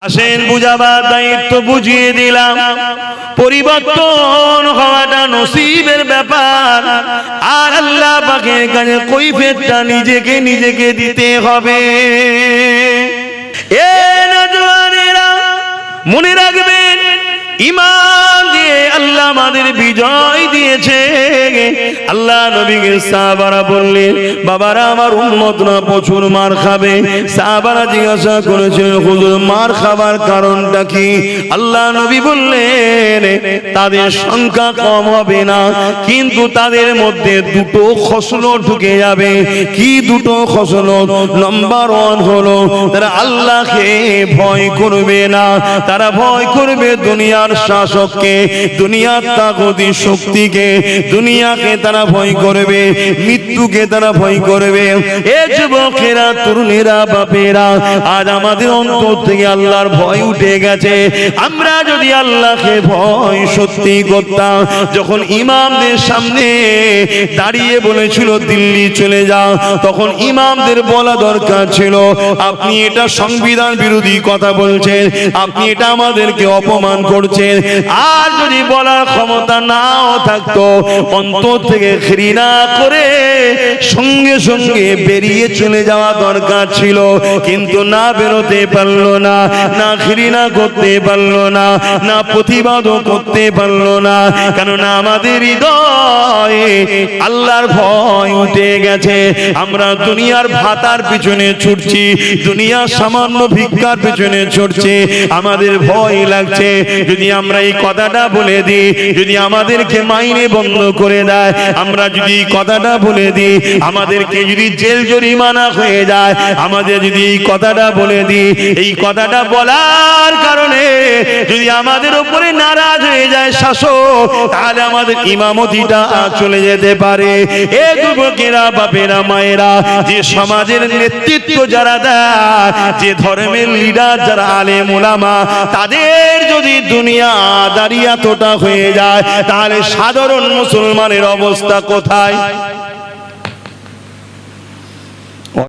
আসেন বুঝাবার দায়িত্ব বুঝিয়ে দিলাম। পরিবর্তন হওয়াটা নসিবের ব্যাপার, আর আল্লাহ পাকের কাছে কৈফিয়তটা নিজেকে দিতে হবে। এ নওজওয়ানেরা মনে রাখবেন, ঈমান দিয়ে আল্লাহ আমাদের বিজয় দিয়েছে। আল্লাহ নবীকে সাহাবারা বললেন, বাবারা আমার উম্মতরা প্রচুর মার খাবে। সাহাবারা জিজ্ঞাসা করেছিলেন, হুজুর মার খাবার কারণটা কি? আল্লাহ নবী বললেন, তাদের সংখ্যা কম হবে না, কিন্তু তাদের মধ্যে দুটো খসলত ঢুকে যাবে। কি দুটো খসলত? নাম্বার 1 হলো তারা আল্লাহকে ভয় করবে না, তারা ভয় করবে দুনিয়ার শাসককে, দুনিয়ার তাগুতি শক্তিকে, দুনিয়াকে তারা ভয় করবে, মৃত্যুকে তারা ভয় করবে। এ যুবকেরা, তরুণেরা, বাপেরা, আজ আমাদের অন্তর থেকে আল্লাহর ভয় উঠে গেছে। আমরা যদি আল্লাহকে ভয় সত্যি করতাম, যখন ইমামদের সামনে দাঁড়িয়ে বলেছিল দিল্লি চলে যাও, তখন ইমামদের বলা দরকার ছিল, আপনি এটা সংবিধান বিরোধী কথা বলছেন, আপনি এটা আমাদেরকে অপমান করছেন। আর যদি বলার ক্ষমতা নাও থাকতো, অন্তর থেকে ঘৃণা করে সঙ্গে সঙ্গে বেরিয়ে চলে যাওয়া দরকার ছিল, কিন্তু না বেরোতে পারলো না, না ঘৃণা করতে পারলো না, না প্রতিবাদও করতে পারলো না। কেননা আমাদের হৃদয়ে আল্লাহর ভয় উঠে গেছে। আমরা দুনিয়ার ভাতার পিছনে ছুটছি, দুনিয়ার সামান্য ভিক্ষার পিছনে ছুটছি, আমাদের ভয় লাগছে। যদি আমরা এই কথাটা বলে দিই, যদি আমাদেরকে মাইনে বন্ধ করে দেয়, আমরা যদি এই কথাটা বলে দিই, আমাদেরকে যদি জেল জরিমানা হয়ে যায়, আমাদের যদি এই কথাটা বলে দিই, এই কথাটা বলার কারণে যদি আমাদের উপরে নারাজ হয়ে যায় শাসক, তাহলে আমাদের ইমামতিটা চলে যেতে পারে। এ যুবকেরা, বাপেরা, মায়েরা, যে সমাজের নেতৃত্ব যারা দেয়, যে ধর্মের লিডার যারা আলেম ওলামা, তাদের যদি দুনিয়া দাঁড়িয়ে এতটা হয়ে যায়, তাহলে সাধারণ মুসলমানের অবস্থা কোথায়?